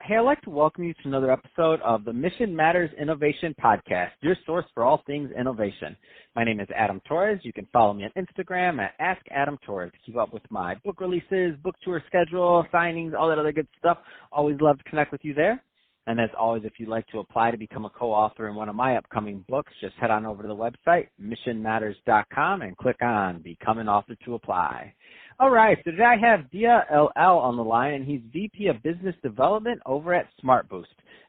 Hey, I'd like to welcome you to another episode of the Mission Matters Innovation Podcast, your source for all things innovation. My name is Adam Torres. You can follow me on Instagram at AskAdamTorres to keep up with my book releases, book tour schedule, signings, all that other good stuff. Always love to connect with you there. And as always, if you'd like to apply to become a co-author in one of my upcoming books, just head on over to the website, missionmatters.com, and click on Become an Author to apply. All right, so today I have Dia LL on the line, and he's VP of Business Development over at SmartBoost.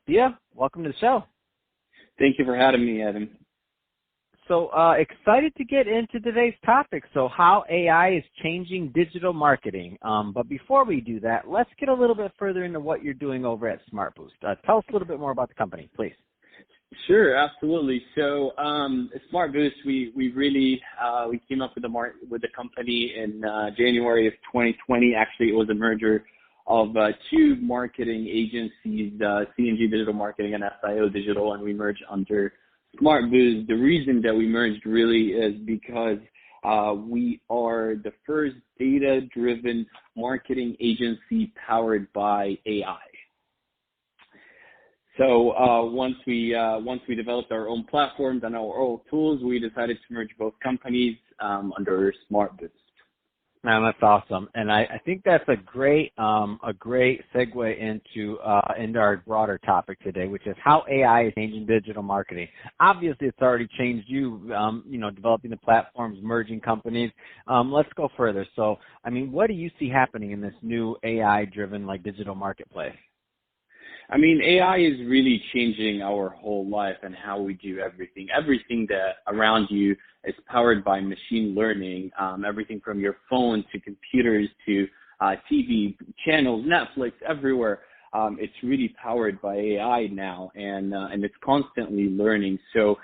Dia, welcome to the show. Thank you for having me, Adam. So excited to get into today's topic, so how AI is changing digital marketing. But before we do that, let's get a little bit further into what you're doing over at SmartBoost. Tell us a little bit more about the company, please. Sure, absolutely. So SmartBoost, we really came up with the company in January of 2020. Actually, it was a merger of two marketing agencies, CNG Digital Marketing and SIO Digital, and we merged under SmartBoost. The reason that we merged really is because we are the first data-driven marketing agency powered by AI. So once we developed our own platforms and our own tools, we decided to merge both companies under SmartBoost. Man, that's awesome, and I think that's a great segue into our broader topic today, which is how AI is changing digital marketing. Obviously, it's already changed you, developing the platforms, merging companies. Let's go further. So, I mean, what do you see happening in this new AI-driven digital marketplace? I mean, AI is really changing our whole life and how we do everything. Everything that around you is powered by machine learning. Everything from your phone to computers to TV channels, Netflix, everywhere. It's really powered by AI now, and it's constantly learning. So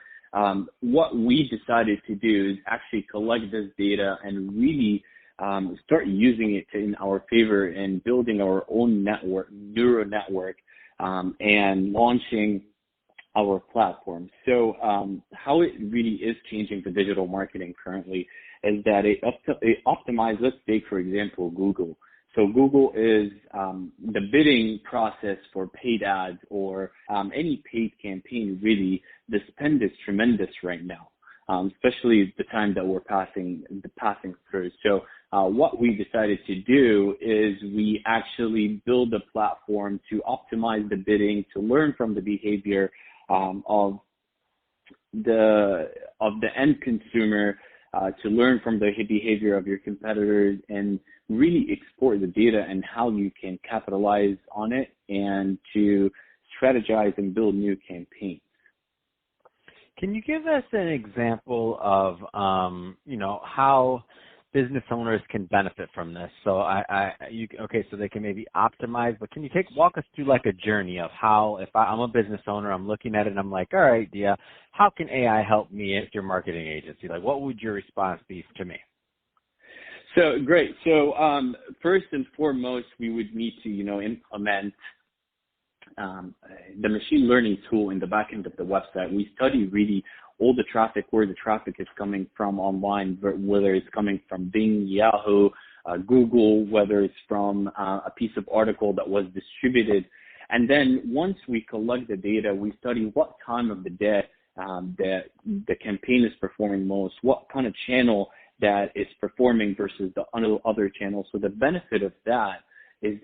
what we decided to do is actually collect this data and really start using it in our favor and building our own neural network. And launching our platform. So how it really is changing the digital marketing currently is that it optimizes, let's take, for example, Google. So Google is the bidding process for paid ads or any paid campaign, really, the spend is tremendous right now, especially the time that we're passing through. So what we decided to do is we actually build a platform to optimize the bidding, to learn from the behavior of the end consumer, to learn from the behavior of your competitors, and really explore the data and how you can capitalize on it, and to strategize and build new campaigns. Can you give us an example of, how business owners can benefit from this? So so they can maybe optimize, but can you walk us through a journey of how, if I'm a business owner, I'm looking at it and I'm like, all right, Dia, how can AI help me at your marketing agency? What would your response be to me? So great. So first and foremost, we would need to, implement the machine learning tool in the back end of the website. We study really all the traffic, where the traffic is coming from online, whether it's coming from Bing, Yahoo, Google, whether it's from a piece of article that was distributed. And then once we collect the data, we study what time of the day that the campaign is performing most, what kind of channel that is performing versus the other channels. So the benefit of that is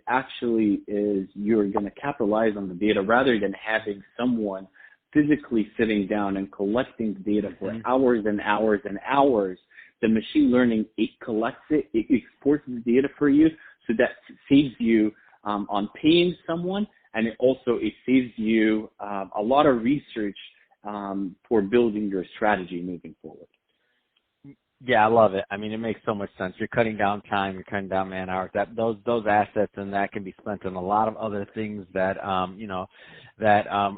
you're going to capitalize on the data rather than having someone physically sitting down and collecting the data for hours and hours and hours. The machine learning, it collects it, it exports the data for you, so that saves you on paying someone, and it saves you a lot of research for building your strategy moving forward. Yeah, I love it. I mean, it makes so much sense. You're cutting down time, you're cutting down man hours. Those assets and that can be spent on a lot of other things that are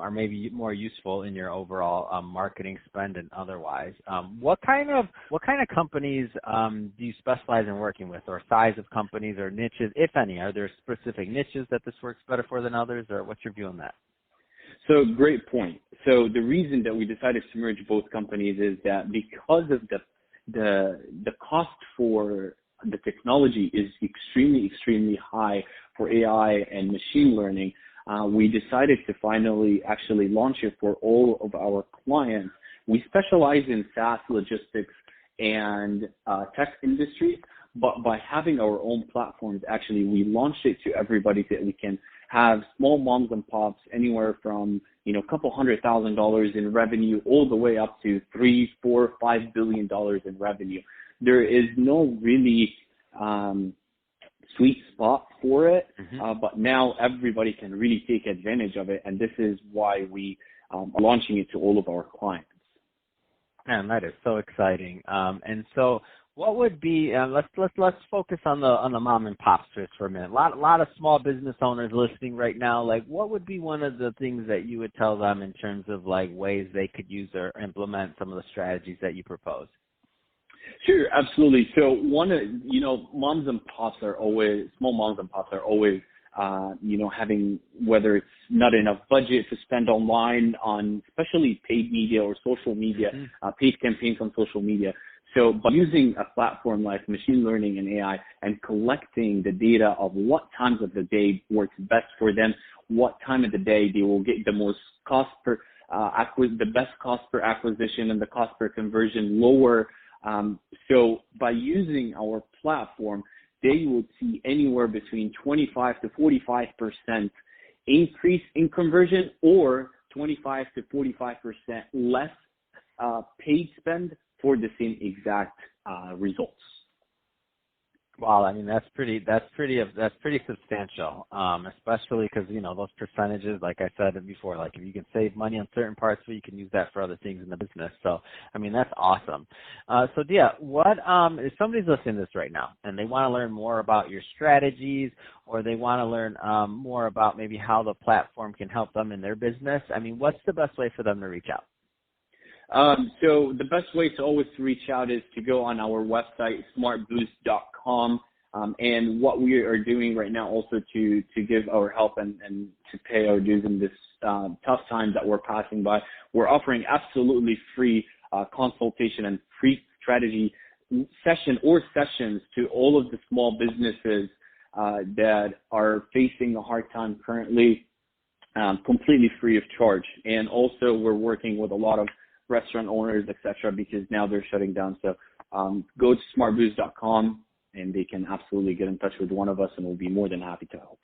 maybe more useful in your overall marketing spend and otherwise. What kind of companies do you specialize in working with, or size of companies or niches, if any? Are there specific niches that this works better for than others, or what's your view on that? So great point. So the reason that we decided to merge both companies is that because of the cost for the technology is extremely, extremely high for AI and machine learning, we decided to finally actually launch it for all of our clients. We specialize in SaaS, logistics, and tech industries, but by having our own platforms, actually, we launched it to everybody that we can have small moms and pops anywhere from, a couple $100,000 in revenue all the way up to $3, $4, $5 billion in revenue. There is no really sweet spot for it, but now everybody can really take advantage of it, and this is why we are launching it to all of our clients. Man, that is so exciting. And so, what would be? Let's focus on the mom and pops just for a minute. A lot of small business owners listening right now. Like, what would be one of the things that you would tell them in terms of like ways they could use or implement some of the strategies that you propose? Sure, absolutely. So moms and pops are always, small moms and pops are always, having, whether it's not enough budget to spend online on especially paid media or social media, paid campaigns on social media. So by using a platform like machine learning and AI and collecting the data of what times of the day works best for them, what time of the day they will get the most the best cost per acquisition and the cost per conversion lower. So by using our platform, they will see anywhere between 25 to 45% increase in conversion or 25 to 45% less paid spend for the same exact results. Wow, I mean that's pretty substantial, especially because those percentages, like I said before, like if you can save money on certain parts, you can use that for other things in the business. So I mean that's awesome. So Dia, what if somebody's listening to this right now and they want to learn more about your strategies, or they want to learn more about maybe how the platform can help them in their business? I mean, what's the best way for them to reach out? So the best way to always reach out is to go on our website, smartboost.com. And what we are doing right now also to give our help and to pay our dues in this tough time that we're passing by, we're offering absolutely free consultation and free strategy sessions to all of the small businesses that are facing a hard time currently, completely free of charge. And also we're working with a lot of restaurant owners, etc., because now they're shutting down. So go to smartboost.com and they can absolutely get in touch with one of us, and we'll be more than happy to help.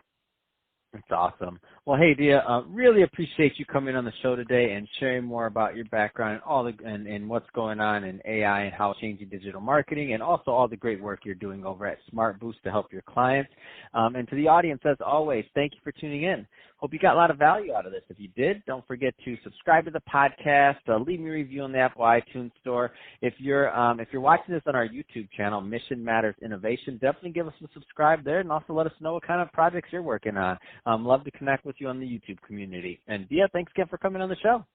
That's awesome. Well, hey, Dia, really appreciate you coming on the show today and sharing more about your background and and what's going on in AI and how it's changing digital marketing, and also all the great work you're doing over at Smart Boost to help your clients. And to the audience, as always, thank you for tuning in. Hope you got a lot of value out of this. If you did, don't forget to subscribe to the podcast, leave me a review on the Apple iTunes Store. If you're watching this on our YouTube channel, Mission Matters Innovation, definitely give us a subscribe there, and also let us know what kind of projects you're working on. Love to connect with you on the YouTube community. And Dia, thanks again for coming on the show.